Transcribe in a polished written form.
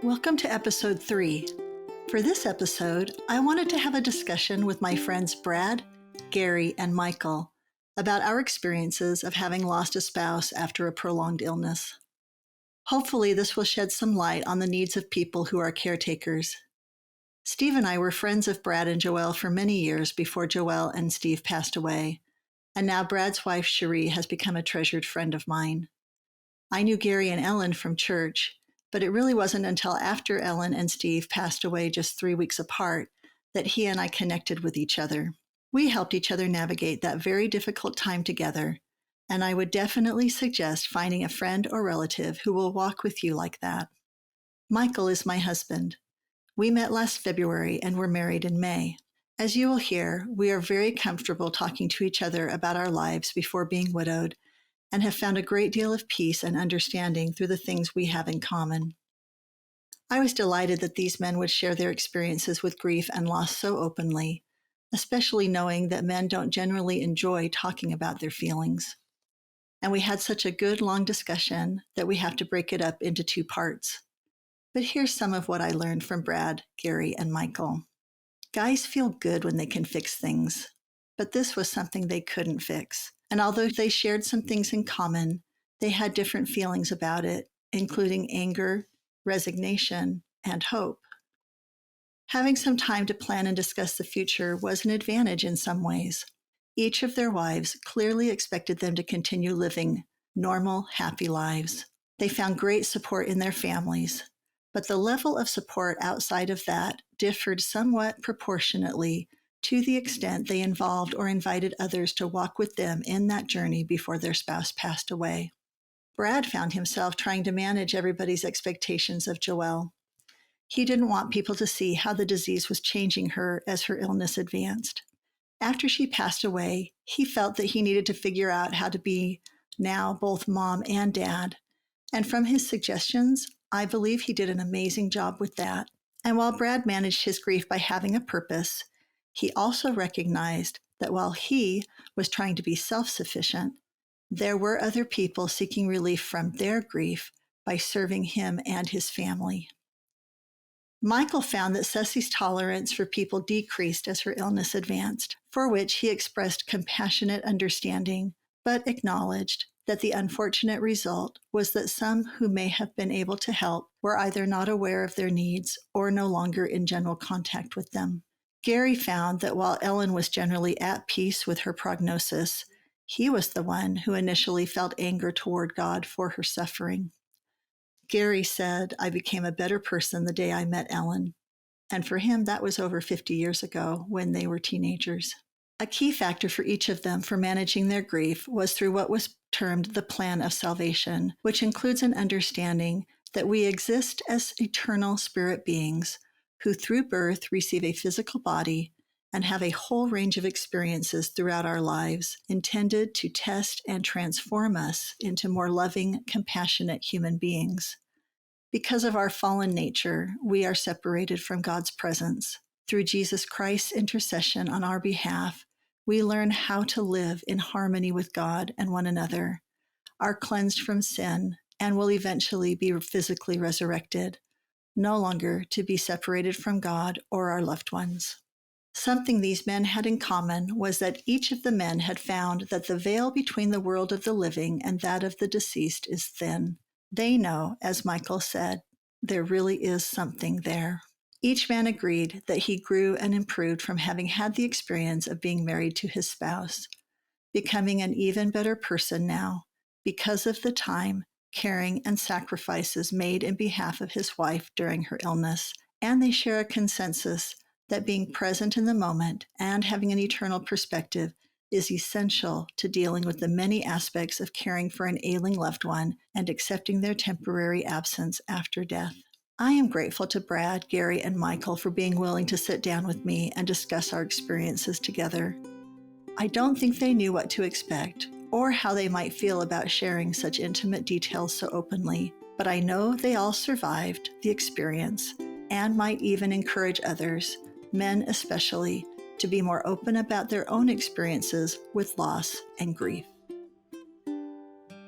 Welcome to episode 3. For this episode, I wanted to have a discussion with my friends Brad, Gary, and Michael about our experiences of having lost a spouse after a prolonged illness. Hopefully, this will shed some light on the needs of people who are caretakers. Steve and I were friends of Brad and Joelle for many years before Joelle and Steve passed away, and now Brad's wife, Cherie, has become a treasured friend of mine. I knew Gary and Ellen from church, but it really wasn't until after Ellen and Steve passed away just 3 weeks apart that he and I connected with each other. We helped each other navigate that very difficult time together, and I would definitely suggest finding a friend or relative who will walk with you like that. Michael is my husband. We met last February and were married in May. As you will hear, we are very comfortable talking to each other about our lives before being widowed, and have found a great deal of peace and understanding through the things we have in common. I was delighted that these men would share their experiences with grief and loss so openly, especially knowing that men don't generally enjoy talking about their feelings. And we had such a good long discussion that we have to break it up into 2 parts. But here's some of what I learned from Brad, Gary, and Michael. Guys feel good when they can fix things, but this was something they couldn't fix. And although they shared some things in common, they had different feelings about it, including anger, resignation, and hope. Having some time to plan and discuss the future was an advantage in some ways. Each of their wives clearly expected them to continue living normal, happy lives. They found great support in their families, but the level of support outside of that differed somewhat proportionately to the extent they involved or invited others to walk with them in that journey before their spouse passed away. Brad found himself trying to manage everybody's expectations of Joelle. He didn't want people to see how the disease was changing her as her illness advanced. After she passed away, he felt that he needed to figure out how to be now both mom and dad. And from his suggestions, I believe he did an amazing job with that. And while Brad managed his grief by having a purpose, he also recognized that while he was trying to be self-sufficient, there were other people seeking relief from their grief by serving him and his family. Michael found that Ceci's tolerance for people decreased as her illness advanced, for which he expressed compassionate understanding, but acknowledged that the unfortunate result was that some who may have been able to help were either not aware of their needs or no longer in general contact with them. Gary found that while Ellen was generally at peace with her prognosis, he was the one who initially felt anger toward God for her suffering. Gary said, "I became a better person the day I met Ellen." And for him, that was over 50 years ago when they were teenagers. A key factor for each of them for managing their grief was through what was termed the plan of salvation, which includes an understanding that we exist as eternal spirit beings who through birth receive a physical body and have a whole range of experiences throughout our lives intended to test and transform us into more loving, compassionate human beings. Because of our fallen nature, we are separated from God's presence. Through Jesus Christ's intercession on our behalf, we learn how to live in harmony with God and one another, are cleansed from sin, and will eventually be physically resurrected, no longer to be separated from God or our loved ones. Something these men had in common was that each of the men had found that the veil between the world of the living and that of the deceased is thin. They know, as Michael said, there really is something there. Each man agreed that he grew and improved from having had the experience of being married to his spouse, becoming an even better person now because of the time, caring, and sacrifices made in behalf of his wife during her illness. And they share a consensus that being present in the moment and having an eternal perspective is essential to dealing with the many aspects of caring for an ailing loved one and accepting their temporary absence after death. I am grateful to Brad, Gary, and Michael for being willing to sit down with me and discuss our experiences together. I don't think they knew what to expect or how they might feel about sharing such intimate details so openly, but I know they all survived the experience and might even encourage others, men especially, to be more open about their own experiences with loss and grief.